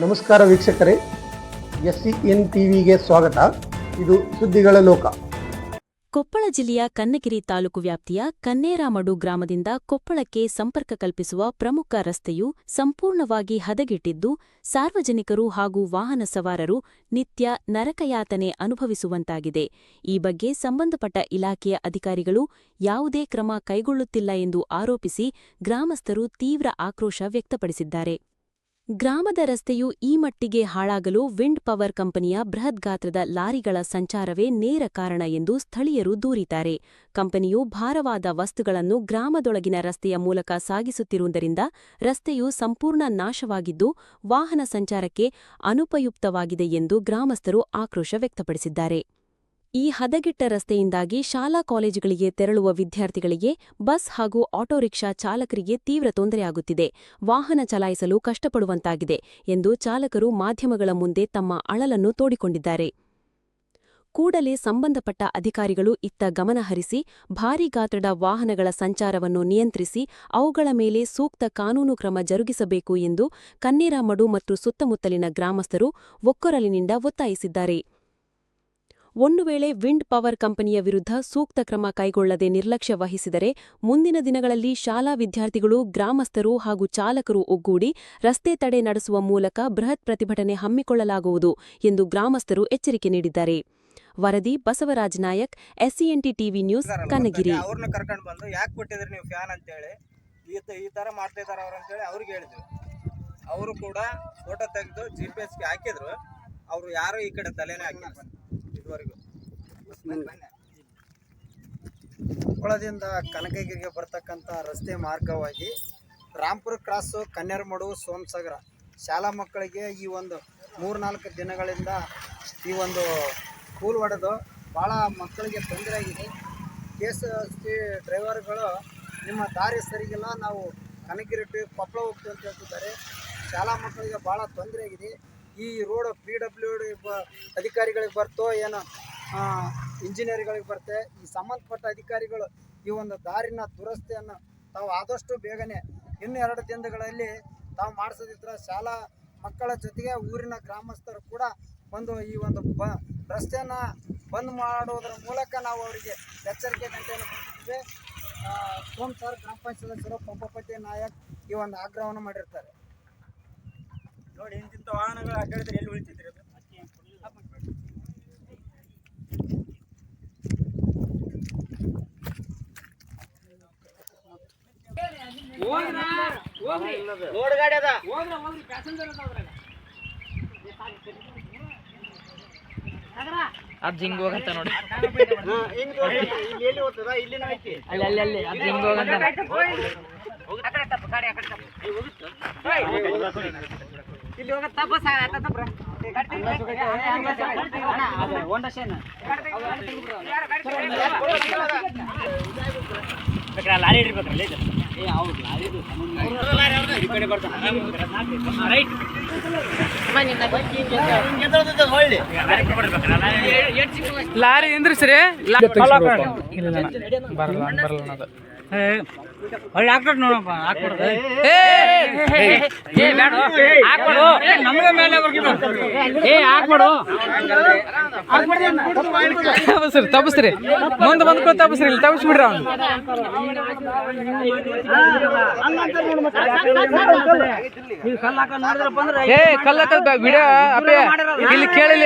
ನಮಸ್ಕಾರ ವೀಕ್ಷಕರೇ, SCN ಟಿವಿಗೆ ಸ್ವಾಗತ. ಇದು ಸುದ್ದಿಗಳ ಲೋಕ. ಕೊಪ್ಪಳ ಜಿಲ್ಲೆಯ ಕನ್ನಗಿರಿ ತಾಲೂಕು ವ್ಯಾಪ್ತಿಯ ಕನ್ನೇರಾಮಡು ಗ್ರಾಮದಿಂದ ಕೊಪ್ಪಳಕ್ಕೆ ಸಂಪರ್ಕ ಕಲ್ಪಿಸುವ ಪ್ರಮುಖ ರಸ್ತೆಯು ಸಂಪೂರ್ಣವಾಗಿ ಹದಗೆಟ್ಟಿದ್ದು, ಸಾರ್ವಜನಿಕರು ಹಾಗೂ ವಾಹನ ಸವಾರರು ನಿತ್ಯ ನರಕಯಾತನೆ ಅನುಭವಿಸುವಂತಾಗಿದೆ. ಈ ಬಗ್ಗೆ ಸಂಬಂಧಪಟ್ಟ ಇಲಾಖೆಯ ಅಧಿಕಾರಿಗಳು ಯಾವುದೇ ಕ್ರಮ ಕೈಗೊಳ್ಳುತ್ತಿಲ್ಲ ಎಂದು ಆರೋಪಿಸಿ ಗ್ರಾಮಸ್ಥರು ತೀವ್ರ ಆಕ್ರೋಶ ವ್ಯಕ್ತಪಡಿಸಿದ್ದಾರೆ. ಗ್ರಾಮದ ರಸ್ತೆಯು ಈ ಮಟ್ಟಿಗೆ ಹಾಳಾಗಲು ವಿಂಡ್ ಪವರ್ ಕಂಪನಿಯ ಬೃಹತ್ ಗಾತ್ರದ ಲಾರಿಗಳ ಸಂಚಾರವೇ ನೇರ ಕಾರಣ ಎಂದು ಸ್ಥಳೀಯರು ದೂರಿದ್ದಾರೆ. ಕಂಪನಿಯು ಭಾರವಾದ ವಸ್ತುಗಳನ್ನು ಗ್ರಾಮದೊಳಗಿನ ರಸ್ತೆಯ ಮೂಲಕ ಸಾಗಿಸುತ್ತಿರುವುದರಿಂದ ರಸ್ತೆಯು ಸಂಪೂರ್ಣ ನಾಶವಾಗಿದ್ದು, ವಾಹನ ಸಂಚಾರಕ್ಕೆ ಅನುಪಯುಕ್ತವಾಗಿದೆ ಎಂದು ಗ್ರಾಮಸ್ಥರು ಆಕ್ರೋಶ ವ್ಯಕ್ತಪಡಿಸಿದ್ದಾರೆ. ಈ ಹದಗೆಟ್ಟ ರಸ್ತೆಯಿಂದಾಗಿ ಶಾಲಾ ಕಾಲೇಜುಗಳಿಗೆ ತೆರಳುವ ವಿದ್ಯಾರ್ಥಿಗಳಿಗೆ, ಬಸ್ ಹಾಗೂ ಆಟೋ ರಿಕ್ಷಾ ಚಾಲಕರಿಗೆ ತೀವ್ರ ತೊಂದರೆಯಾಗುತ್ತಿದೆ, ವಾಹನ ಚಲಾಯಿಸಲು ಕಷ್ಟಪಡುವಂತಾಗಿದೆ ಎಂದು ಚಾಲಕರು ಮಾಧ್ಯಮಗಳ ಮುಂದೆ ತಮ್ಮ ಅಳಲನ್ನು ತೋಡಿಕೊಂಡಿದ್ದಾರೆ. ಕೂಡಲೇ ಸಂಬಂಧಪಟ್ಟ ಅಧಿಕಾರಿಗಳು ಇತ್ತ ಗಮನಹರಿಸಿ ಭಾರೀ ಗಾತ್ರದ ವಾಹನಗಳ ಸಂಚಾರವನ್ನು ನಿಯಂತ್ರಿಸಿ ಅವುಗಳ ಮೇಲೆ ಸೂಕ್ತ ಕಾನೂನು ಕ್ರಮ ಜರುಗಿಸಬೇಕು ಎಂದು ಕನ್ನೇರಾಮಡು ಮತ್ತು ಸುತ್ತಮುತ್ತಲಿನ ಗ್ರಾಮಸ್ಥರು ಒಕ್ಕೊರಲಿನಿಂದ ಒತ್ತಾಯಿಸಿದ್ದಾರೆ. ಒಂದು ವೇಳೆ ವಿಂಡ್ ಪವರ್ ಕಂಪನಿಯ ವಿರುದ್ಧ ಸೂಕ್ತ ಕ್ರಮ ಕೈಗೊಳ್ಳದೆ ನಿರ್ಲಕ್ಷ್ಯ ವಹಿಸಿದರೆ ಮುಂದಿನ ದಿನಗಳಲ್ಲಿ ಶಾಲಾ ವಿದ್ಯಾರ್ಥಿಗಳು, ಗ್ರಾಮಸ್ಥರು ಹಾಗೂ ಚಾಲಕರು ಒಗ್ಗೂಡಿ ರಸ್ತೆ ತಡೆ ನಡೆಸುವ ಮೂಲಕ ಬೃಹತ್ ಪ್ರತಿಭಟನೆ ಹಮ್ಮಿಕೊಳ್ಳಲಾಗುವುದು ಎಂದು ಗ್ರಾಮಸ್ಥರು ಎಚ್ಚರಿಕೆ ನೀಡಿದ್ದಾರೆ. ವರದಿ Basavaraja Nayak, SCN TV news, Kanakagiri. ಅವ್ರನ್ನ ಕರ್ಕೊಂಡು ಬಂದು ಯಾಕೆ ಕೊಟ್ಟಿದ್ರಿ ನೀವು ಫ್ಯಾನ್ ಅಂತೇಳಿ, ಈ ಥರ ಮಾಡ್ತಾ ಇದ್ದಾರೆ ಅವ್ರು ಅಂತೇಳಿ ಅವ್ರಿಗೆ ಹೇಳಿದ್ವಿ. ಅವರು ಕೂಡ ಫೋಟೋ ತೆಗೆದು GPS ಹಾಕಿದ್ರು. ಅವರು ಯಾರು ಈ ಕಡೆ ತಲೆನೇ ಹಾಕಿಲ್ಲ ಇದುವರೆಗೂ. ಕೊಪ್ಪಳದಿಂದ ಕನಕಗಿರಿಗೆ ಬರ್ತಕ್ಕಂಥ ರಸ್ತೆ ಮಾರ್ಗವಾಗಿ ರಾಂಪುರ ಕ್ರಾಸು, ಕನ್ನೇರಮಡು, ಸೋಮಸಾಗರ ಶಾಲಾ ಮಕ್ಕಳಿಗೆ ಈ ಒಂದು 3-4 ದಿನಗಳಿಂದ ಈ ಒಂದು ಸ್ಕೂಲ್ ಹೊಡೆದು ಭಾಳ ಮಕ್ಕಳಿಗೆ ತೊಂದರೆ ಆಗಿದೆ. KSRTC ಡ್ರೈವರ್ಗಳು ನಿಮ್ಮ ದಾರಿ ಸರಿಗಿಲ್ಲ, ನಾವು ಕನಕಗಿರಿ ಟು ಕೊಪ್ಪಳ ಹೋಗ್ತೀವಿ ಅಂತ ಹೇಳ್ತಿದ್ದಾರೆ. ಶಾಲಾ ಮಕ್ಕಳಿಗೆ ಭಾಳ ತೊಂದರೆ ಆಗಿದೆ. ಈ ರೋಡ್ PWD ಅಧಿಕಾರಿಗಳಿಗೆ ಬರ್ತೋ ಏನೋ ಇಂಜಿನಿಯರ್ಗಳಿಗೆ ಬರುತ್ತೆ. ಈ ಸಂಬಂಧಪಟ್ಟ ಅಧಿಕಾರಿಗಳು ಈ ಒಂದು ದಾರಿನ ದುರಸ್ತಿಯನ್ನು ತಾವು ಆದಷ್ಟು ಬೇಗನೆ ಇನ್ನು 2 ದಿನಗಳಲ್ಲಿ ತಾವು ಮಾಡಿಸೋದಿದ್ರೆ ಶಾಲಾ ಮಕ್ಕಳ ಜೊತೆಗೆ ಊರಿನ ಗ್ರಾಮಸ್ಥರು ಕೂಡ ಒಂದು ಈ ಒಂದು ರಸ್ತೆಯನ್ನು ಬಂದ್ ಮಾಡೋದ್ರ ಮೂಲಕ ನಾವು ಅವರಿಗೆ ಎಚ್ಚರಿಕೆ ಗಂಟೆಯನ್ನು ಕೊಡ್ತಿದ್ದೇವೆ. ಸೋಮಸಾಗರ ಗ್ರಾಮ ಪಂಚಾಯತ್ ಸದಸ್ಯರು ಪಂಪಪಟ್ಟಿ ನಾಯಕ್ ಈ ಒಂದು ಆಗ್ರಹವನ್ನು ಮಾಡಿರ್ತಾರೆ. ನೋಡಿ, ಇಂತಿಂಥ ವಾಹನಗಳು ಅಡ್ಡಾಡಿದ್ರೆ ಎಲ್ಲಿ ಉಳಿತಿದ್ರಿ? ಲೋಡ್ ಗಾಡಿ ಅದ, ಅದು ಹಿಂಗ್ ಹೋಗಂತ ನೋಡಿ. ಎಲ್ಲಿ ಹೋಗ್ತದ? ಇಲ್ಲಿನ ಐತಿ, ಅಲ್ಲಿ ಅದು ಹಿಂಗ್ ಹೋಗಂತ. ಇಲ್ಲಿ ಹೋಗ ತಪ್ಪಸ ಲಾರಿ ಹಿಡಿಬೇಕ್ರಲ್ಲ ಇದು. ಲಾರಿ ನಿಂದ್ರಿಸ್ರಿ. ತಪ್ಪಿಸ್ರಿ, ಮುಂದೆ ಬಂದ್ಕೊಂಡು ತಪ್ಪಿಸ್ರಿ, ಇಲ್ಲಿ ತಪ್ಪಿಸ್ಬಿಡ್ರಿ ಅವ್ನು. ಕಲ್ಲ ವಿಡಿಯೋ ಇಲ್ಲಿ ಕೇಳಿಲ್ಲ.